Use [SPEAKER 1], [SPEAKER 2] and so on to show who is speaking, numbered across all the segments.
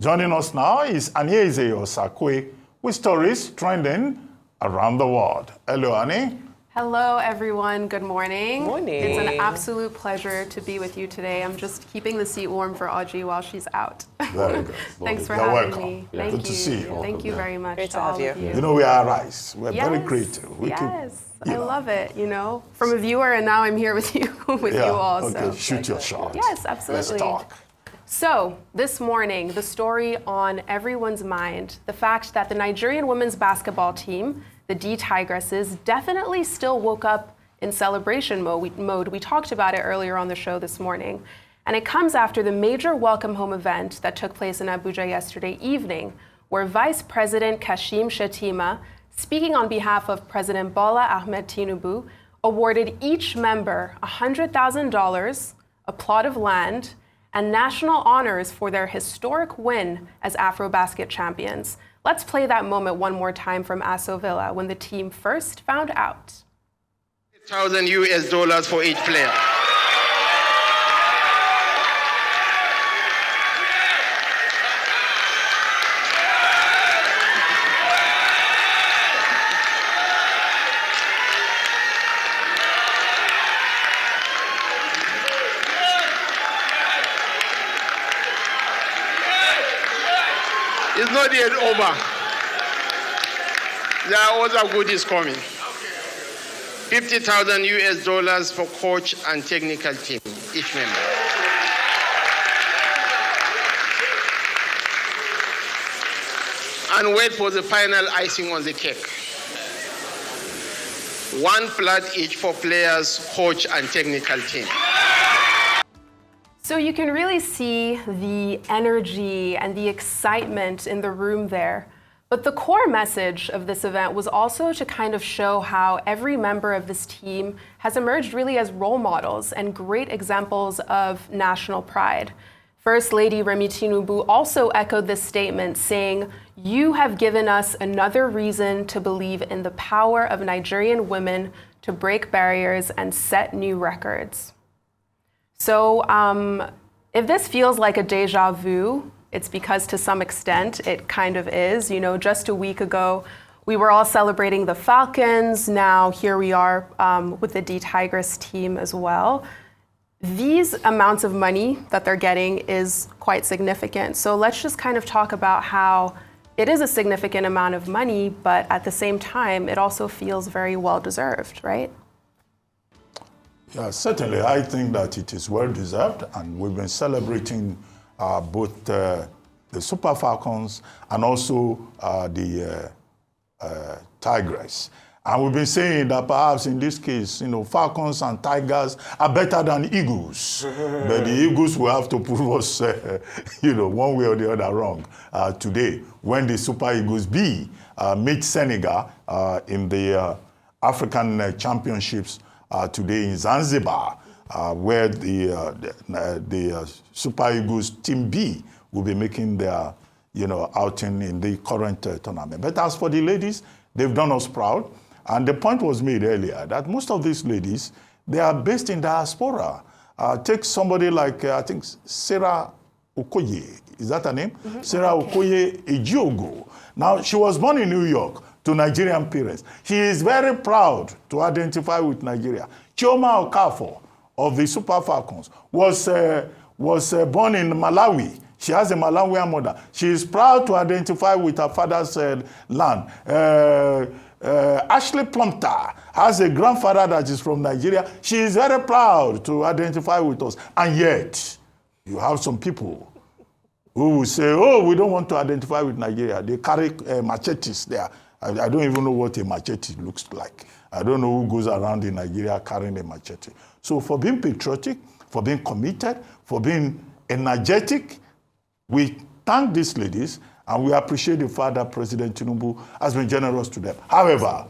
[SPEAKER 1] Joining us now is Anieze Osakwe with stories trending around the world. Hello, Annie.
[SPEAKER 2] Hello, everyone. Good morning.
[SPEAKER 3] Morning.
[SPEAKER 2] It's an absolute pleasure to be with you today. I'm just keeping the seat warm for Audrey while she's out.
[SPEAKER 1] Very good.
[SPEAKER 2] Thanks for
[SPEAKER 1] You're
[SPEAKER 2] having
[SPEAKER 1] welcome.
[SPEAKER 2] me.
[SPEAKER 1] Yeah.
[SPEAKER 2] Thank
[SPEAKER 1] Good
[SPEAKER 2] you.
[SPEAKER 1] to see you.
[SPEAKER 2] Thank you very much
[SPEAKER 3] Great
[SPEAKER 2] to
[SPEAKER 3] to have
[SPEAKER 2] all of you.
[SPEAKER 1] You know, we are rice. We're
[SPEAKER 2] Yes.
[SPEAKER 1] very creative. We
[SPEAKER 2] yes.
[SPEAKER 1] keep,
[SPEAKER 2] I love it, from a viewer, and now I'm here with you, you all.
[SPEAKER 1] Okay,
[SPEAKER 2] So.
[SPEAKER 1] shoot your shot.
[SPEAKER 2] Yes, absolutely.
[SPEAKER 1] Let's talk.
[SPEAKER 2] So, this morning, the story on everyone's mind, the fact that the Nigerian women's basketball team, the D Tigresses, definitely still woke up in celebration mode. We talked about it earlier on the show this morning. And it comes after the major welcome home event that took place in Abuja yesterday evening, where Vice President Kashim Shettima, speaking on behalf of President Bola Ahmed Tinubu, awarded each member $100,000, a plot of land, and national honors for their historic win as Afrobasket champions. Let's play that moment one more time from Aso Villa when the team first found out.
[SPEAKER 4] $1,000 for each player. It's not yet over. There are other goodies coming. $50,000 for coach and technical team, each member. And wait for the final icing on the cake. One flat each for players, coach, and technical team.
[SPEAKER 2] So you can really see the energy and the excitement in the room there. But the core message of this event was also to kind of show how every member of this team has emerged really as role models and great examples of national pride. First Lady Remi Tinubu also echoed this statement, saying, "You have given us another reason to believe in the power of Nigerian women to break barriers and set new records." So if this feels like a deja vu, it's because to some extent it kind of is. Just a week ago, we were all celebrating the Falcons. Now here we are with the D Tigress team as well. These amounts of money that they're getting is quite significant. So let's just kind of talk about how it is a significant amount of money, but at the same time, it also feels very well deserved, right?
[SPEAKER 1] Yeah, certainly. I think that it is well deserved, and we've been celebrating both the Super Falcons and also the Tigress. And we've been saying that perhaps in this case, Falcons and Tigers are better than Eagles. But the Eagles will have to prove us, one way or the other wrong today when the Super Eagles B meet Senegal in the African Championships today in Zanzibar, where the Super Eagles Team B will be making their outing in the current tournament. But as for the ladies, they've done us proud. And the point was made earlier that most of these ladies, they are based in diaspora. Take somebody like, I think, Sarah Okoye. Is that her name? Mm-hmm. Sarah Okoye Ejiogo. Now, she was born in New York to Nigerian parents. She is very proud to identify with Nigeria. Chioma Okafor of the Super Falcons was born in Malawi. She has a Malawian mother. She is proud to identify with her father's land. Ashley Plumpton has a grandfather that is from Nigeria. She is very proud to identify with us. And yet, you have some people who will say, oh, we don't want to identify with Nigeria. They carry machetes there. I don't even know what a machete looks like. I don't know who goes around in Nigeria carrying a machete. So for being patriotic, for being committed, for being energetic, we thank these ladies and we appreciate the fact that President Tinubu has been generous to them. However,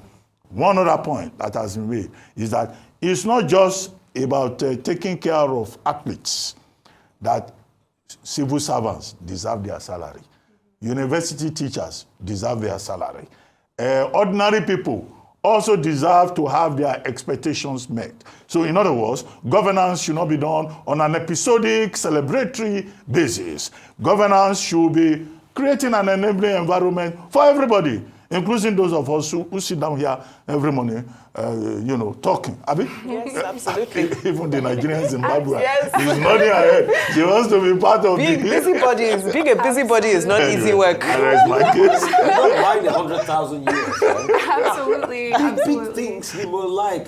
[SPEAKER 1] one other point that has been made is that it's not just about taking care of athletes, that civil servants deserve their salary. University teachers deserve their salary. Ordinary people also deserve to have their expectations met. So in other words, governance should not be done on an episodic, celebratory basis. Governance should be creating an enabling environment for everybody, including those of us who sit down here every morning, talking. Abi?
[SPEAKER 3] Yes, absolutely.
[SPEAKER 1] Even the Nigerian Zimbabwe
[SPEAKER 3] Yes.
[SPEAKER 1] is nodding her head. She wants to be part of
[SPEAKER 3] Being a busybody is not easy work.
[SPEAKER 1] That is my case.
[SPEAKER 5] You don't mind 100,000 years, right?
[SPEAKER 2] Absolutely,
[SPEAKER 5] Big
[SPEAKER 2] absolutely.
[SPEAKER 5] things he will like.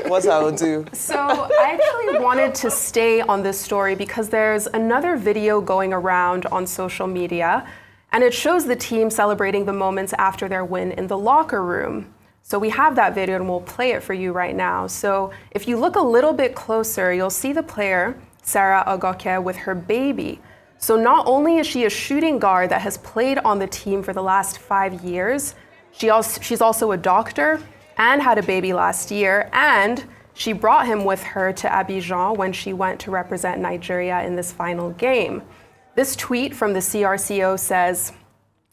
[SPEAKER 3] What I will do.
[SPEAKER 2] So I actually wanted to stay on this story because there's another video going around on social media, and it shows the team celebrating the moments after their win in the locker room. So we have that video and we'll play it for you right now. So if you look a little bit closer, you'll see the player, Sarah Adeleke, with her baby. So not only is she a shooting guard that has played on the team for the last 5 years, she's also a doctor and had a baby last year, and she brought him with her to Abidjan when she went to represent Nigeria in this final game. This tweet from the CRCO says,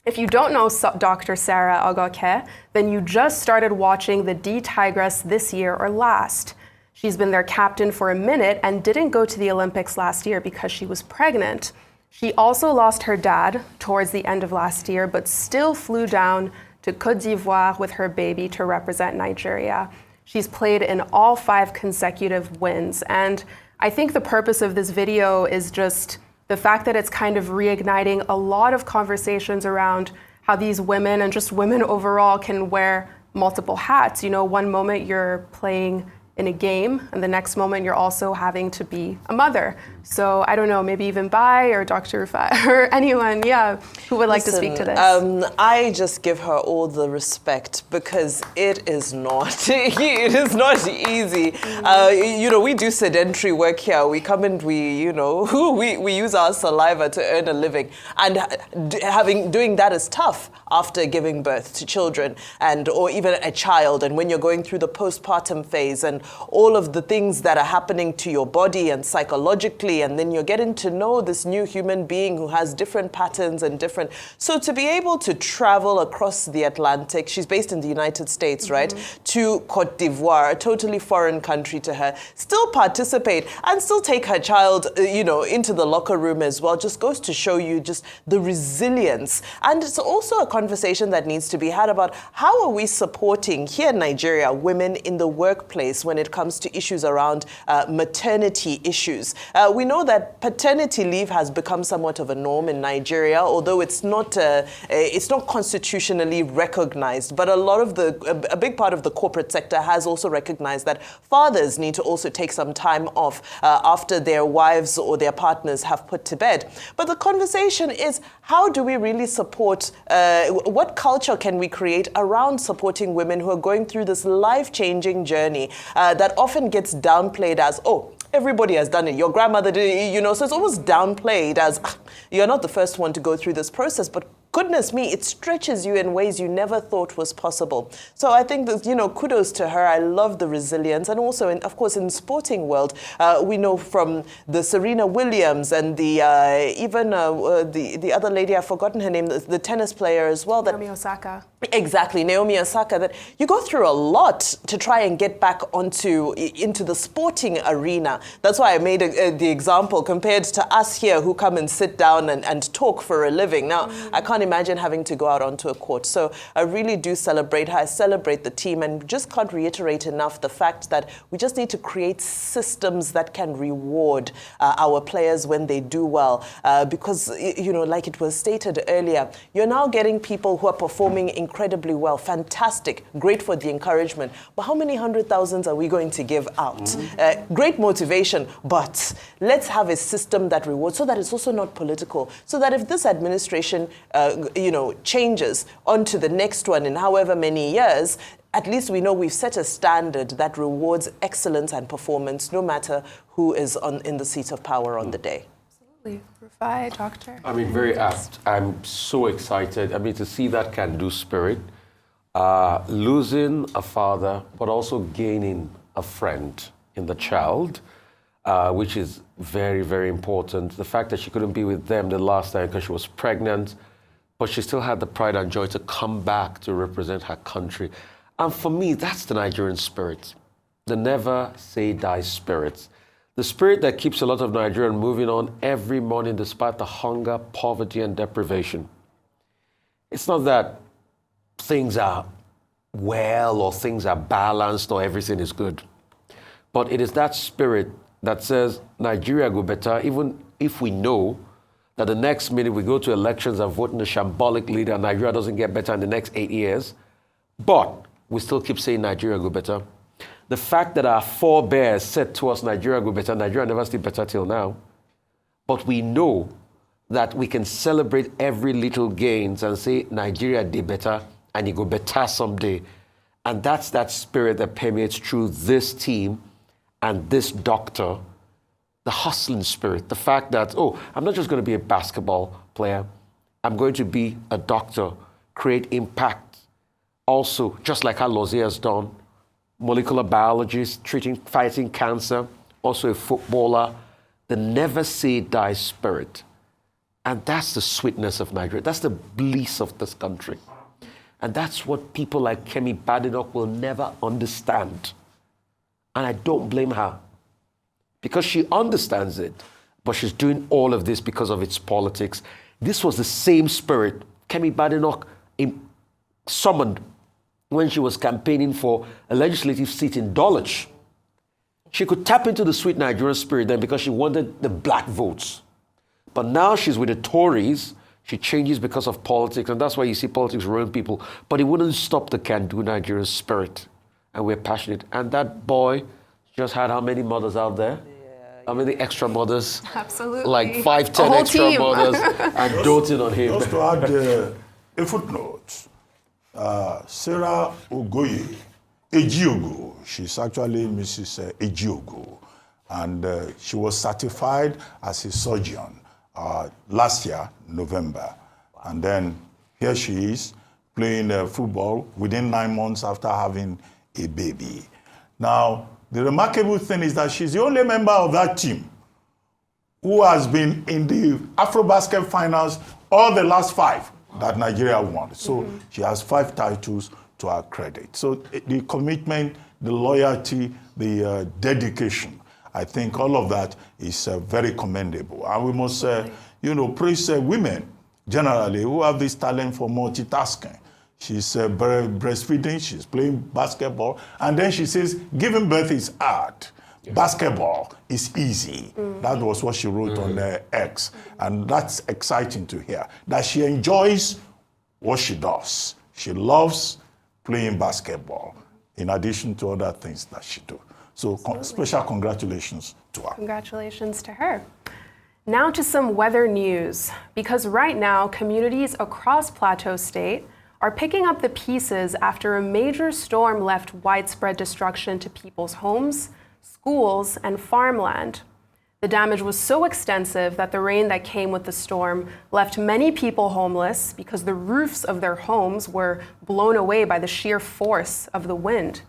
[SPEAKER 2] "If you don't know Dr. Sarah Adeleke, then you just started watching the D Tigress this year or last. She's been their captain for a minute and didn't go to the Olympics last year because she was pregnant. She also lost her dad towards the end of last year, but still flew down to Côte d'Ivoire with her baby to represent Nigeria. She's played in all 5 consecutive wins." And I think the purpose of this video is just the fact that it's kind of reigniting a lot of conversations around how these women and just women overall can wear multiple hats. You know, one moment you're playing in a game, and the next moment you're also having to be a mother. So I don't know, maybe even Bai or Dr. Rufai or anyone, who would like to speak to this.
[SPEAKER 3] I just give her all the respect because it is not easy. We do sedentary work here. We come and we use our saliva to earn a living, and doing that is tough after giving birth to children or even a child. And when you're going through the postpartum phase and all of the things that are happening to your body and psychologically, and then you're getting to know this new human being who has different patterns and different. So to be able to travel across the Atlantic, she's based in the United States, right? To Côte d'Ivoire, a totally foreign country to her, still participate and still take her child, into the locker room as well, just goes to show you just the resilience. And it's also a conversation that needs to be had about how are we supporting here in Nigeria women in the workplace when it comes to issues around maternity issues. We know that paternity leave has become somewhat of a norm in Nigeria, although it's not constitutionally recognized. But a big part of the corporate sector has also recognized that fathers need to also take some time off after their wives or their partners have put to bed. But the conversation is, how do we really support, what culture can we create around supporting women who are going through this life-changing journey that often gets downplayed as, everybody has done it. Your grandmother did it, so it's almost downplayed as, you're not the first one to go through this process, but goodness me, it stretches you in ways you never thought was possible. So I think that, kudos to her. I love the resilience. And also, of course, in the sporting world, we know from the Serena Williams and the other lady, I've forgotten her name, the tennis player as well.
[SPEAKER 2] Naomi Osaka.
[SPEAKER 3] Exactly, Naomi Osaka, that you go through a lot to try and get back into the sporting arena. That's why I made the example compared to us here who come and sit down and talk for a living. Now, I can't imagine having to go out onto a court. So I really do celebrate her. I celebrate the team, and just can't reiterate enough the fact that we just need to create systems that can reward our players when they do well. Because, like it was stated earlier, you're now getting people who are performing incredibly well. Fantastic. Great for the encouragement. But how many 100,000s are we going to give out? Great motivation, but let's have a system that rewards so that it's also not political. So that if this administration changes onto the next one in however many years, at least we know we've set a standard that rewards excellence and performance no matter who is in the seat of power on the day.
[SPEAKER 2] Absolutely. Rufai, Doctor.
[SPEAKER 5] Very apt. I'm so excited. To see that can-do spirit, losing a father, but also gaining a friend in the child, which is very, very important. The fact that she couldn't be with them the last time because she was pregnant, but she still had the pride and joy to come back to represent her country. And for me, that's the Nigerian spirit, the never say die spirit. The spirit that keeps a lot of Nigerians moving on every morning despite the hunger, poverty, and deprivation. It's not that things are well or things are balanced or everything is good. But it is that spirit that says Nigeria go better, even if we know that the next minute we go to elections and vote in a shambolic leader and Nigeria doesn't get better in the next 8 years. But we still keep saying Nigeria go better. The fact that our forebears said to us Nigeria go better, Nigeria never stayed better till now. But we know that we can celebrate every little gains and say Nigeria did better and it go better someday. And that's that spirit that permeates through this team and this doctor, the hustling spirit, the fact that, oh, I'm not just going to be a basketball player. I'm going to be a doctor, create impact. Also, just like how Lozie has done, molecular biologist, fighting cancer, also a footballer, the never say die spirit. And that's the sweetness of Nigeria. That's the bliss of this country. And that's what people like Kemi Badenoch will never understand. And I don't blame her, because she understands it, but she's doing all of this because of its politics. This was the same spirit Kemi Badenoch summoned when she was campaigning for a legislative seat in Dulwich. She could tap into the sweet Nigerian spirit then because she wanted the black votes. But now she's with the Tories. She changes because of politics, and that's why you see politics ruin people. But it wouldn't stop the can-do Nigerian spirit. And we're passionate. And that boy just had how many mothers out there? How many extra mothers?
[SPEAKER 2] Absolutely.
[SPEAKER 5] Like 5, 10 extra mothers and doting on him.
[SPEAKER 1] Just to add a footnote, Sarah Ogoye Ejiogo, she's actually Mrs. Ejiogo, and she was certified as a surgeon last year, November. Wow. And then here she is playing football within 9 months after having a baby. Now, the remarkable thing is that she's the only member of that team who has been in the AfroBasket finals all the last 5 that Nigeria won. So she has 5 titles to her credit. So the commitment, the loyalty, the dedication, I think all of that is very commendable. And we must, praise women generally who have this talent for multitasking. She's breastfeeding, she's playing basketball, and then she says, giving birth is hard. Yeah. Basketball is easy. That was what she wrote on X. And that's exciting to hear, that she enjoys what she does. She loves playing basketball, in addition to other things that she does. So special congratulations to her.
[SPEAKER 2] Congratulations to her. Now to some weather news, because right now communities across Plateau State are picking up the pieces after a major storm left widespread destruction to people's homes, schools, and farmland. The damage was so extensive that the rain that came with the storm left many people homeless because the roofs of their homes were blown away by the sheer force of the wind.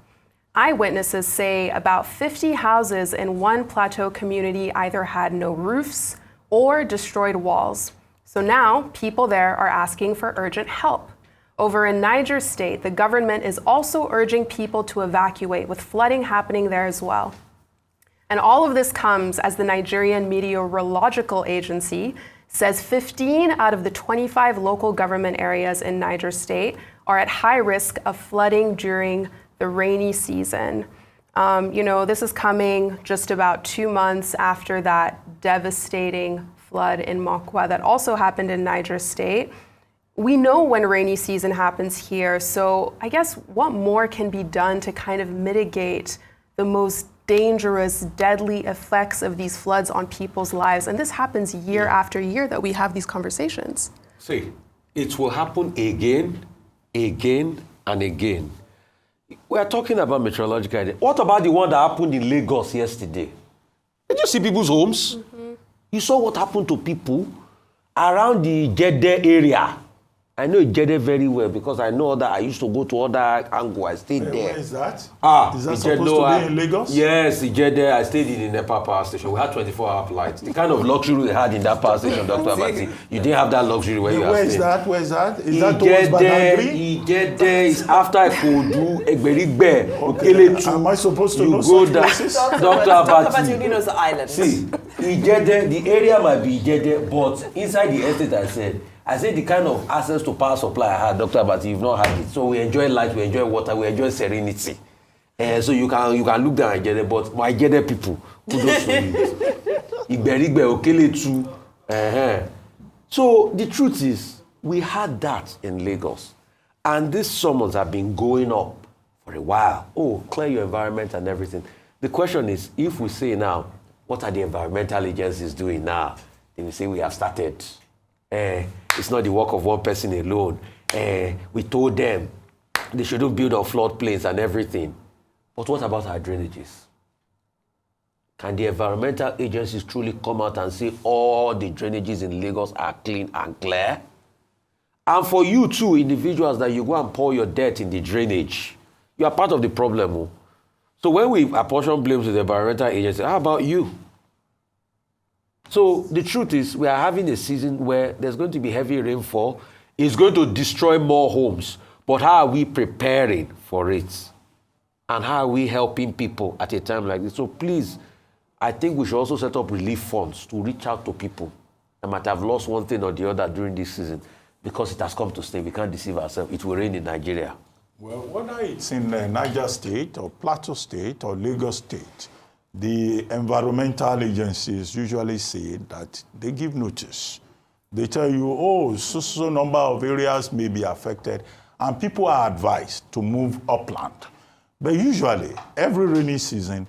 [SPEAKER 2] Eyewitnesses say about 50 houses in one Plateau community either had no roofs or destroyed walls. So now people there are asking for urgent help. Over in Niger State, the government is also urging people to evacuate, with flooding happening there as well. And all of this comes as the Nigerian Meteorological Agency says 15 out of the 25 local government areas in Niger State are at high risk of flooding during the rainy season. This is coming just about 2 months after that devastating flood in Mokwa that also happened in Niger State. We know when rainy season happens here, so I guess what more can be done to kind of mitigate the most dangerous, deadly effects of these floods on people's lives? And this happens year after year that we have these conversations.
[SPEAKER 5] See, it will happen again, and again. We are talking about meteorological idea. What about the one that happened in Lagos yesterday? Did you see people's homes? You saw what happened to people around the Jeddah area. I know Ijede very well because I know that I used to go to other angle. I stayed there.
[SPEAKER 1] Where is that?
[SPEAKER 5] Ah,
[SPEAKER 1] Is that
[SPEAKER 5] Ijede,
[SPEAKER 1] supposed to be in Lagos?
[SPEAKER 5] Yes, Ijede. I stayed in the Nepa power station. We had 24-hour lights. The kind of luxury we had in that power station, Dr. Abati, you didn't have that luxury where you are
[SPEAKER 1] Where
[SPEAKER 5] staying.
[SPEAKER 1] is that? Where is that? Is that towards Badagry?
[SPEAKER 5] Ijede is after Kodu, Egberigbe, Okeletu.
[SPEAKER 1] Am I supposed to
[SPEAKER 5] you
[SPEAKER 1] know
[SPEAKER 5] go
[SPEAKER 1] such
[SPEAKER 5] down.
[SPEAKER 1] places?
[SPEAKER 3] Dr. Abati only knows the island.
[SPEAKER 5] See, Ijede, the area might be Ijede, but inside the estate I said the kind of access to power supply I had, Dr. Abati, you've not had it. So we enjoy light, we enjoy water, we enjoy serenity. So you can look down at Ijede, but my Ijede people, kudos to you. Igberigbe, Okeletu. So the truth is, we had that in Lagos. And these summons have been going up for a while. Oh, clear your environment and everything. The question is, if we say now, what are the environmental agencies doing now? They will say we have started. It's not the work of one person alone. We told them they shouldn't build on floodplains and everything. But what about our drainages? Can the environmental agencies truly come out and say all the drainages in Lagos are clean and clear? And for you too, individuals, that you go and pour your dirt in the drainage, you are part of the problem. Oh. So when we apportion blame to the environmental agency, how about you? So the truth is, we are having a season where there's going to be heavy rainfall. It's going to destroy more homes. But how are we preparing for it? And how are we helping people at a time like this? So please, I think we should also set up relief funds to reach out to people that might have lost one thing or the other during this season, because it has come to stay. We can't deceive ourselves. It will rain in Nigeria.
[SPEAKER 1] Well, whether it's in Niger State or Plateau State or Lagos State, the environmental agencies usually say that they give notice. They tell you, oh, so number of areas may be affected, and people are advised to move upland. But usually, every rainy season,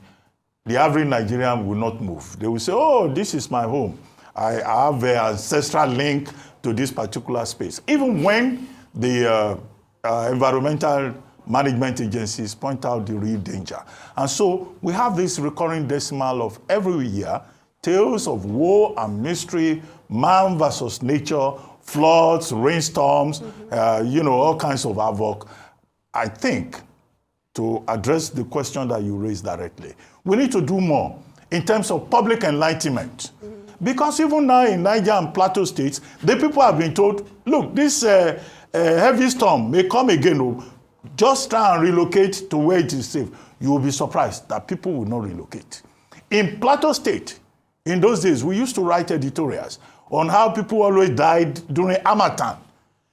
[SPEAKER 1] the average Nigerian will not move. They will say, oh, this is my home. I have an ancestral link to this particular space. Even when the environmental management agencies point out the real danger. And so we have this recurring decimal of every year, tales of woe and mystery, man versus nature, floods, rainstorms, all kinds of havoc. I think, to address the question that you raised directly, we need to do more in terms of public enlightenment. Because even now in Niger and Plateau states, the people have been told, look, this heavy storm may come again. Just try and relocate to where it is safe. You will be surprised that people will not relocate. In Plateau State, in those days, we used to write editorials on how people always died during Harmattan.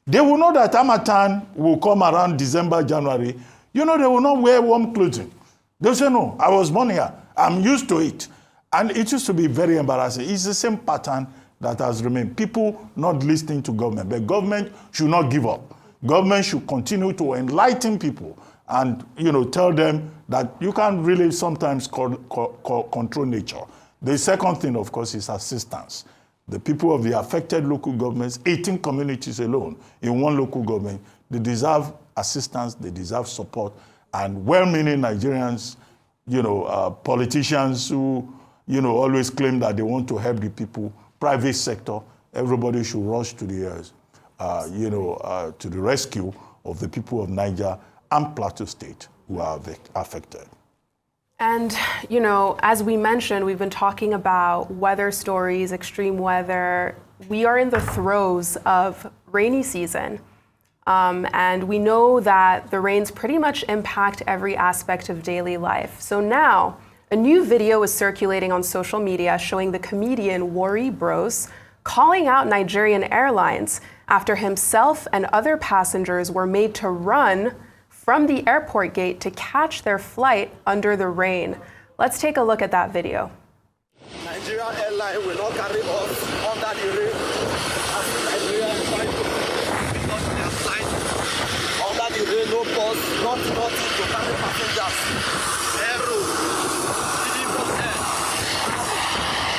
[SPEAKER 1] They will know that Harmattan will come around December, January. They will not wear warm clothing. They'll say, no, I was born here. I'm used to it. And it used to be very embarrassing. It's the same pattern that has remained. People not listening to government. But government should not give up. Government should continue to enlighten people and, tell them that you can't really sometimes control nature. The second thing, of course, is assistance. The people of the affected local governments, 18 communities alone in one local government, they deserve assistance, they deserve support, and well-meaning Nigerians, politicians who, always claim that they want to help the people, private sector, everybody should rush to the to the rescue of the people of Niger and Plateau State who are affected.
[SPEAKER 2] And, as we mentioned, we've been talking about weather stories, extreme weather. We are in the throes of rainy season. And we know that the rains pretty much impact every aspect of daily life. So now, a new video is circulating on social media showing the comedian Wari Bros calling out Nigerian Airlines after himself and other passengers were made to run from the airport gate to catch their flight under the rain. Let's take a look at that video.
[SPEAKER 6] Nigerian Airlines will not carry us under the rain as Nigerian trying to pick up their flight under the rain, no bus, nothing to carry passengers. Aero, leaving from air,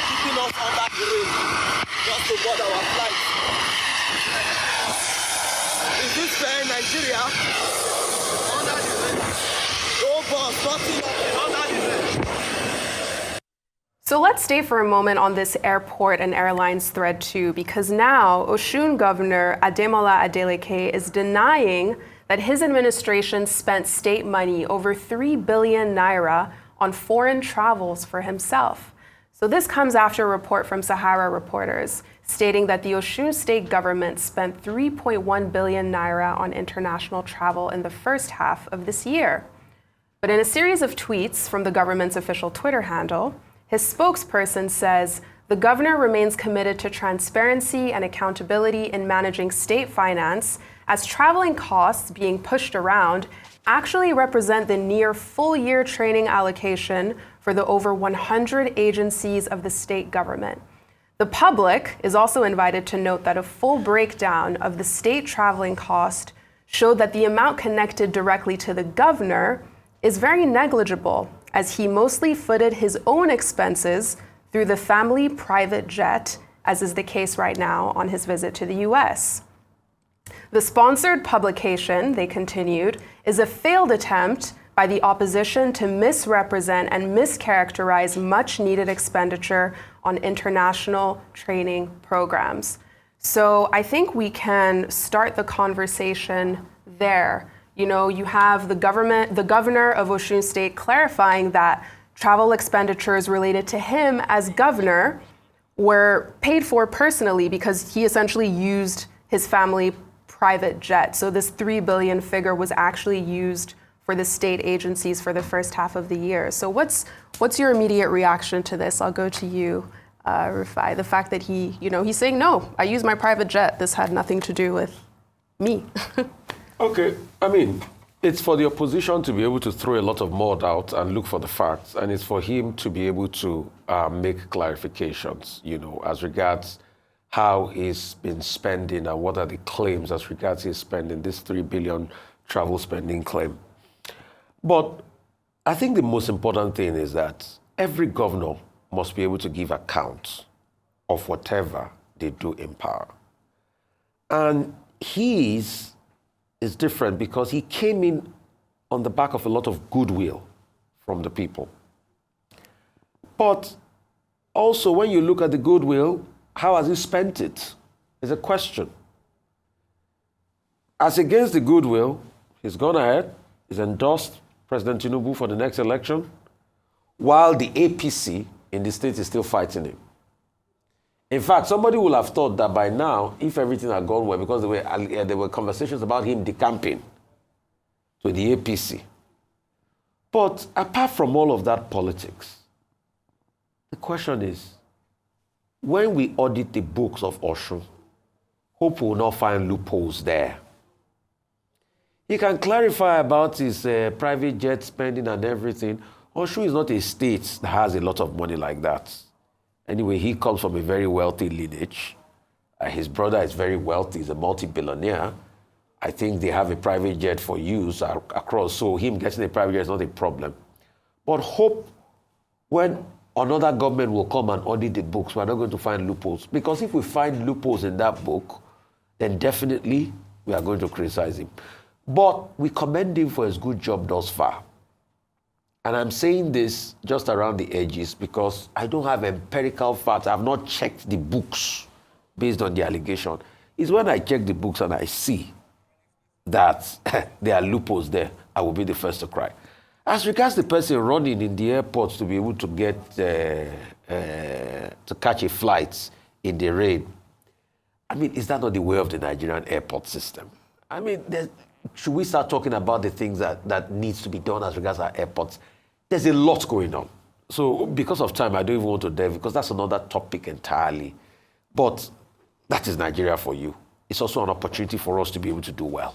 [SPEAKER 6] keeping us under the rain just to board our flight. Is this fair in Nigeria? Under the rain. No bus, nothing under the rain.
[SPEAKER 2] So let's stay for a moment on this airport and airlines thread too, because now Osun Governor Ademola Adeleke is denying that his administration spent state money over 3 billion naira on foreign travels for himself. So this comes after a report from Sahara reporters stating that the Osun state government spent 3.1 billion naira on international travel in the first half of this year. But in a series of tweets from the government's official Twitter handle, his spokesperson says the governor remains committed to transparency and accountability in managing state finance, as traveling costs being pushed around actually represent the near full-year training allocation for the over 100 agencies of the state government. The public is also invited to note that a full breakdown of the state traveling cost showed that the amount connected directly to the governor is very negligible, as he mostly footed his own expenses through the family private jet, as is the case right now on his visit to the US. The sponsored publication, they continued, is a failed attempt by the opposition to misrepresent and mischaracterize much needed expenditure on international training programs. So I think we can start the conversation there. You know, you have the governor of Osun State clarifying that travel expenditures related to him as governor were paid for personally because he essentially used his family private jet. So this 3 billion figure was actually used for the state agencies for the first half of the year. So what's your immediate reaction to this? I'll go to you, Rufai. The fact that he's saying, no, I use my private jet. This had nothing to do with me.
[SPEAKER 5] Okay, I mean, it's for the opposition to be able to throw a lot of mud out and look for the facts, and it's for him to be able to make clarifications, as regards how he's been spending and what are the claims as regards his spending, this 3 billion travel spending claim. But I think the most important thing is that every governor must be able to give account of whatever they do in power. And his is different because he came in on the back of a lot of goodwill from the people. But also, when you look at the goodwill, how has he spent it? Is a question. As against the goodwill, he's gone ahead, he's endorsed President Tinubu for the next election, while the APC in the state is still fighting him. In fact, somebody would have thought that by now, if everything had gone well, because there were conversations about him decamping to the APC. But apart from all of that politics, the question is, when we audit the books of Osun, hope we will not find loopholes there. He can clarify about his private jet spending and everything. Osun is not a state that has a lot of money like that. Anyway, he comes from a very wealthy lineage. His brother is very wealthy, he's a multi-billionaire. I think they have a private jet for use across, so him getting a private jet is not a problem. But hope when another government will come and audit the books, we're not going to find loopholes. Because if we find loopholes in that book, then definitely we are going to criticize him. But we commend him for his good job thus far. And I'm saying this just around the edges because I don't have empirical facts. I've not checked the books based on the allegation. It's when I check the books and I see that there are loopholes there, I will be the first to cry. As regards the person running in the airport to be able to get to catch a flight in the rain, I mean, is that not the way of the Nigerian airport system? I mean, should we start talking about the things that needs to be done as regards our airports? There's a lot going on. So because of time, I don't even want to delve because that's another topic entirely. But that is Nigeria for you. It's also an opportunity for us to be able to do well.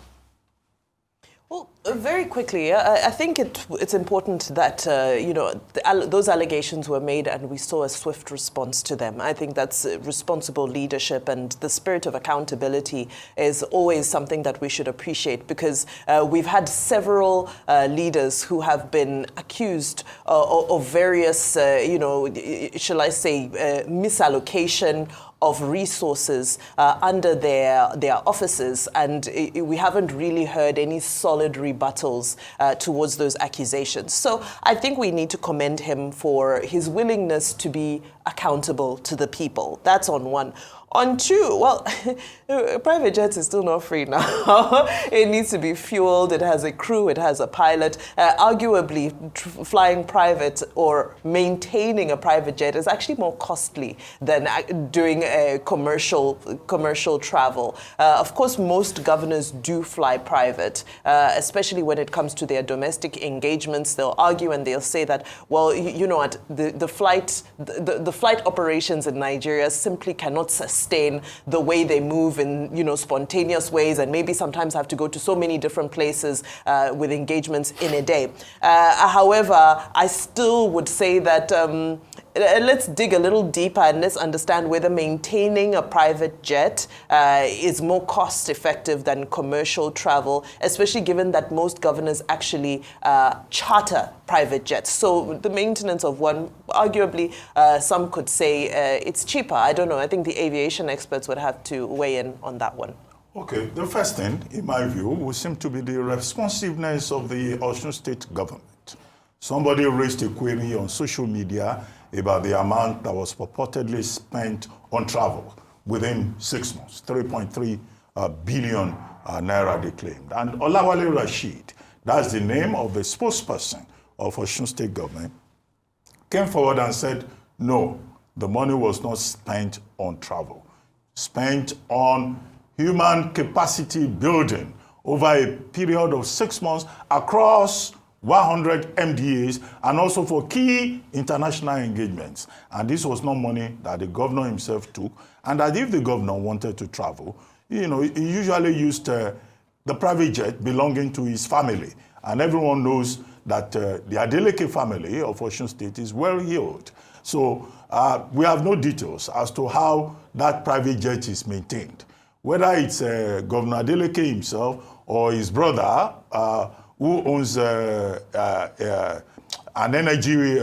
[SPEAKER 3] Well, very quickly, I think it's important that, those allegations were made and we saw a swift response to them. I think that's responsible leadership, and the spirit of accountability is always something that we should appreciate because we've had several leaders who have been accused of various, shall I say, misallocation of resources under their offices, and we haven't really heard any solid rebuttals towards those accusations. So I think we need to commend him for his willingness to be accountable to the people. That's on one. On two, well, private jets is still not free now. It needs to be fueled. It has a crew. It has a pilot. Arguably, flying private or maintaining a private jet is actually more costly than doing a commercial travel. Of course, most governors do fly private, especially when it comes to their domestic engagements. They'll argue and they'll say that, well, you know what, the flight operations in Nigeria simply cannot sustain the way they move in, spontaneous ways, and maybe sometimes have to go to so many different places with engagements in a day. However, I still would say that let's dig a little deeper and let's understand whether maintaining a private jet is more cost effective than commercial travel, especially given that most governors actually charter private jets. So the maintenance of one, arguably, some could say it's cheaper. I don't know. I think the aviation experts would have to weigh in on that one.
[SPEAKER 1] Okay, the first thing, in my view, would seem to be the responsiveness of the Osun State government. Somebody raised a query on social media about the amount that was purportedly spent on travel within 6 months, 3.3 billion naira they claimed. And Olawale Rashid, that's the name of the spokesperson of Osun State government, came forward and said, no, the money was not spent on travel, spent on human capacity building over a period of 6 months across 100 MDAs and also for key international engagements. And this was not money that the governor himself took, and that if the governor wanted to travel, he usually used the private jet belonging to his family. And everyone knows that the Adeleke family of Osun State is well-heeled. So we have no details as to how that private jet is maintained. Whether it's Governor Adeleke himself or his brother, who owns an energy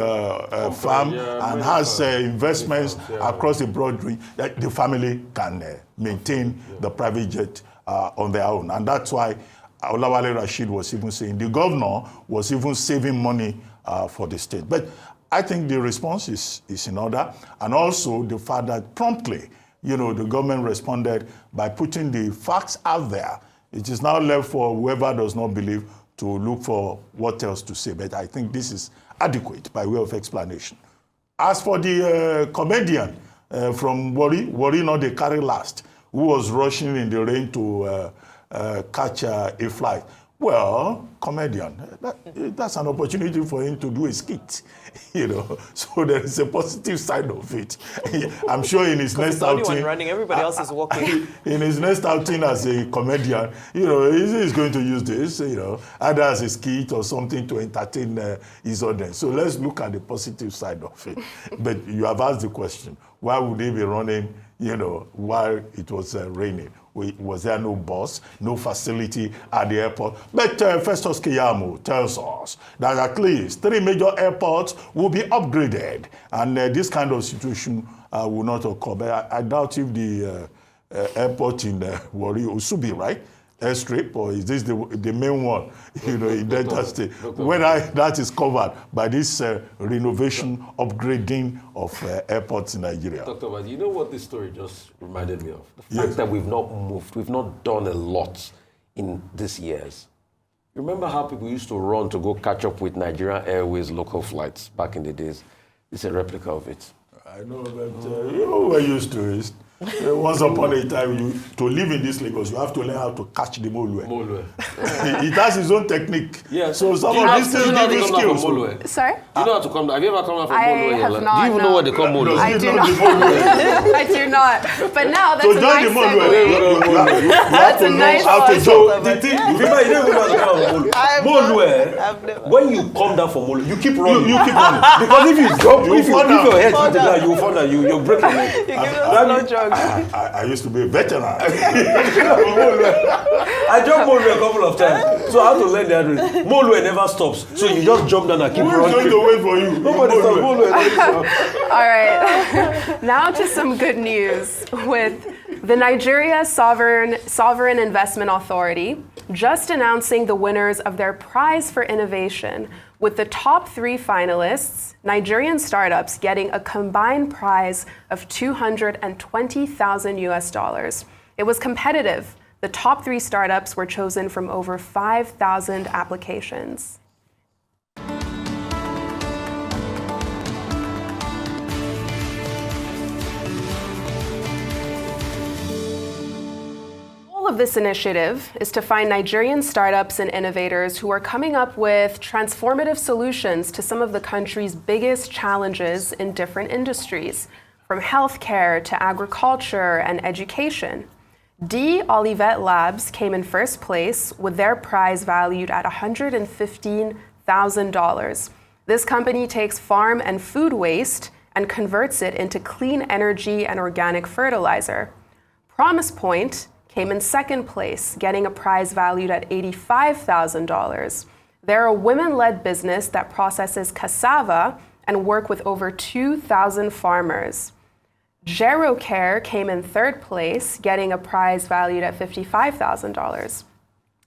[SPEAKER 1] farm and has investments across the broad range, that the family can maintain the private jet on their own. And that's why Olawale Rashid was even saying the governor was even saving money for the state. But I think the response is in order. And also the fact that promptly, the government responded by putting the facts out there. It is now left for whoever does not believe to look for what else to say. But I think this is adequate by way of explanation. As for the comedian from Warri not the carry last, who was rushing in the rain to catch a flight. Well, comedian, that's an opportunity for him to do a skit, So there is a positive side of it. I'm sure in his next outing,
[SPEAKER 3] one running, everybody else is walking.
[SPEAKER 1] In his next outing as a comedian, he's going to use this, either as a skit or something to entertain his audience. So let's look at the positive side of it. But you have asked the question: why would they be running, while it was raining? Was there no bus, no facility at the airport? But Festus Keyamo tells us that at least 3 major airports will be upgraded, and this kind of situation will not occur. But I doubt if the airport in Warri, Osubi, right? Airstrip, or is this the main one, in Delta State? Whether that is covered by this renovation, upgrading of airports in Nigeria.
[SPEAKER 5] Dr. Badi, you know what this story just reminded me of? The fact that we've not moved, we've not done a lot in these years. Remember how people used to run to go catch up with Nigerian Airways local flights back in the days? It's a replica of it.
[SPEAKER 1] I know, but we're used to it. Once upon a time, to live in this Lagos, you have to learn how to catch the molue. It has its own technique.
[SPEAKER 5] Yeah.
[SPEAKER 1] So some of these things give you skills.
[SPEAKER 2] Sorry?
[SPEAKER 5] You know how to come down? Have you ever come down from molue?
[SPEAKER 2] I have not.
[SPEAKER 5] Do you even know what they call molue?
[SPEAKER 2] I do not. I do not. But now that's a nice segue. That's a nice
[SPEAKER 1] how to
[SPEAKER 7] So the thing, you don't even know how to come down from molue. When you come down from molue, you keep running. You keep running. Because if you jump, if your head hits the ground, you will fall down. You'll break your leg.
[SPEAKER 3] You give us no drugs.
[SPEAKER 1] I used to be a veteran.
[SPEAKER 7] I jumped molue a couple of times, so I had to learn the address. Molue never stops, so you just jump down and keep running.
[SPEAKER 1] Who's going to wait for you?
[SPEAKER 7] Nobody stops molue.
[SPEAKER 2] All right. Now to some good news with the Nigeria Sovereign Investment Authority. just announcing the winners of their prize for innovation, with the top 3 finalists, Nigerian startups, getting a combined prize of $220,000 US. It was competitive. The top 3 startups were chosen from over 5,000 applications. Of this initiative is to find Nigerian startups and innovators who are coming up with transformative solutions to some of the country's biggest challenges in different industries, from healthcare to agriculture and education. D. Olivet Labs came in first place with their prize valued at $115,000. This company takes farm and food waste and converts it into clean energy and organic fertilizer. Promise Point came in second place, getting a prize valued at $85,000. They're a women-led business that processes cassava and work with over 2,000 farmers. GeroCare came in third place, getting a prize valued at $55,000.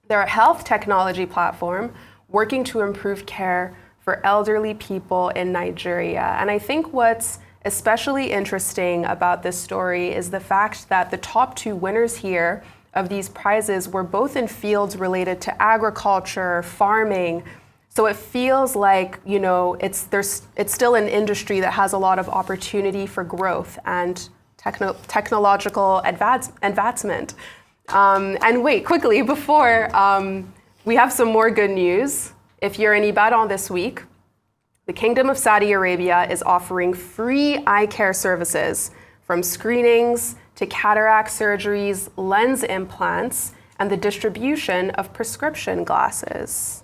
[SPEAKER 2] They're a health technology platform working to improve care for elderly people in Nigeria. And I think what's especially interesting about this story is the fact that the top 2 winners here of these prizes were both in fields related to agriculture, farming. So it feels like, you know, it's still an industry that has a lot of opportunity for growth and technological advancement. And wait, quickly, before we have some more good news. If you're in Ibadan this week, the Kingdom of Saudi Arabia is offering free eye care services, from screenings to cataract surgeries, lens implants, and the distribution of prescription glasses.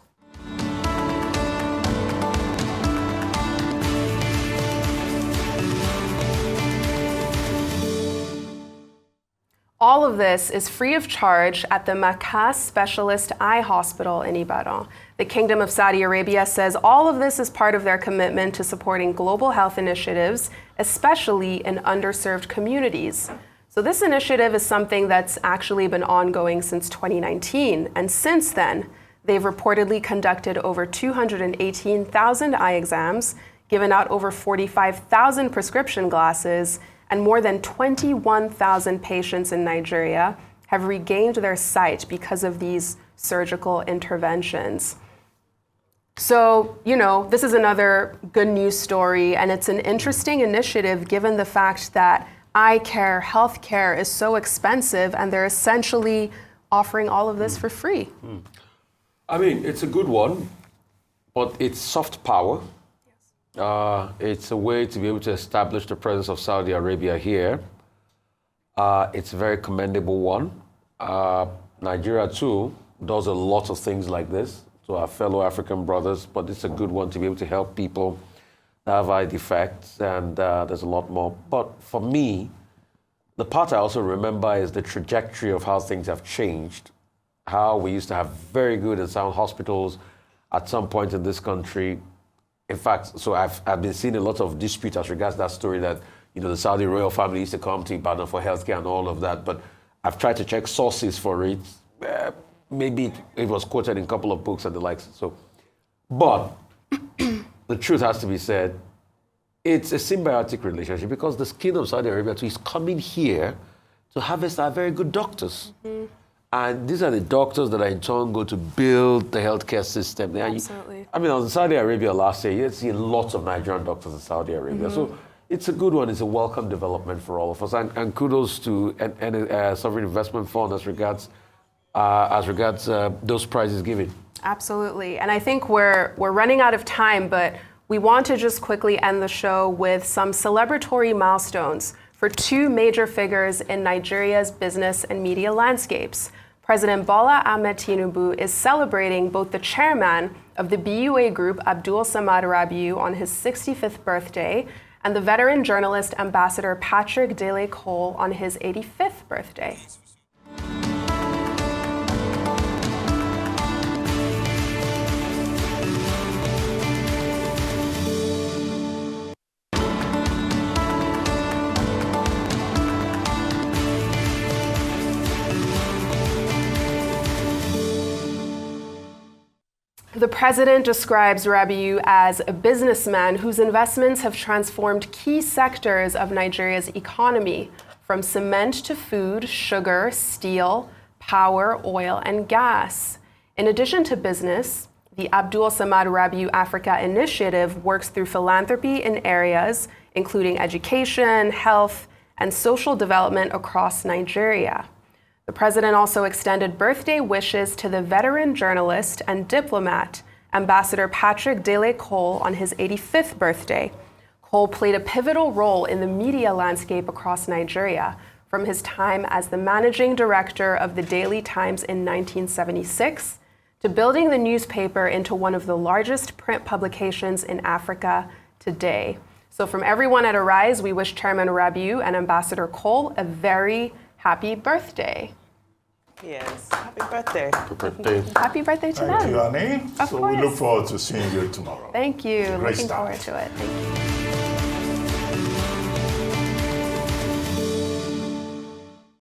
[SPEAKER 2] All of this is free of charge at the Makas Specialist Eye Hospital in Ibadan. The Kingdom of Saudi Arabia says all of this is part of their commitment to supporting global health initiatives, especially in underserved communities. So this initiative is something that's actually been ongoing since 2019. And since then, they've reportedly conducted over 218,000 eye exams, given out over 45,000 prescription glasses, and more than 21,000 patients in Nigeria have regained their sight because of these surgical interventions. So, you know, this is another good news story, and it's an interesting initiative given the fact that eye care, health care is so expensive, and they're essentially offering all of this for free.
[SPEAKER 7] I mean, it's a good one, but it's soft power. It's a way to be able to establish the presence of Saudi Arabia here. It's a very commendable one. Nigeria, too, does a lot of things like this to our fellow African brothers, but it's a good one to be able to help people that have eye defects, and there's a lot more. But for me, the part I also remember is the trajectory of how things have changed, how we used to have very good and sound hospitals at some point in this country. In fact, so I've been seeing a lot of dispute as regards that story that, you know, the Saudi royal family used to come to Ibadan for healthcare and all of that, but I've tried to check sources for it. Maybe it was quoted in a couple of books and the likes. So, but the truth has to be said, it's a symbiotic relationship because the Kingdom of Saudi Arabia too is coming here to harvest our very good doctors. Mm-hmm. And these are the doctors that are in turn going to build the healthcare system.
[SPEAKER 2] Absolutely.
[SPEAKER 7] I mean, I was in Saudi Arabia last year. You see lots of Nigerian doctors in Saudi Arabia. Mm-hmm. So it's a good one. It's a welcome development for all of us. And kudos to Sovereign Investment Fund as regards those prizes given.
[SPEAKER 2] Absolutely. And I think we're running out of time, but we want to just quickly end the show with some celebratory milestones for 2 major figures in Nigeria's business and media landscapes. President Bola Ahmed Tinubu is celebrating both the chairman of the BUA Group, Abdul Samad Rabiu, on his 65th birthday, and the veteran journalist Ambassador Patrick Dele Cole on his 85th birthday. The president describes Rabiu as a businessman whose investments have transformed key sectors of Nigeria's economy, from cement to food, sugar, steel, power, oil, and gas. In addition to business, the Abdul Samad Rabiu Africa Initiative works through philanthropy in areas including education, health, and social development across Nigeria. The president also extended birthday wishes to the veteran journalist and diplomat, Ambassador Patrick Dele Cole, on his 85th birthday. Cole played a pivotal role in the media landscape across Nigeria, from his time as the managing director of the Daily Times in 1976 to building the newspaper into one of the largest print publications in Africa today. So from everyone at Arise, we wish Chairman Rabiu and Ambassador Cole a very happy birthday.
[SPEAKER 3] Yes, happy birthday.
[SPEAKER 5] Happy birthday.
[SPEAKER 2] Happy birthday to
[SPEAKER 1] Thank
[SPEAKER 2] them.
[SPEAKER 1] you, Annie.
[SPEAKER 2] Of
[SPEAKER 1] So
[SPEAKER 2] course.
[SPEAKER 1] we look forward to seeing you tomorrow.
[SPEAKER 2] Thank you.
[SPEAKER 1] Great
[SPEAKER 2] Looking
[SPEAKER 1] start.
[SPEAKER 2] forward to it. Thank you.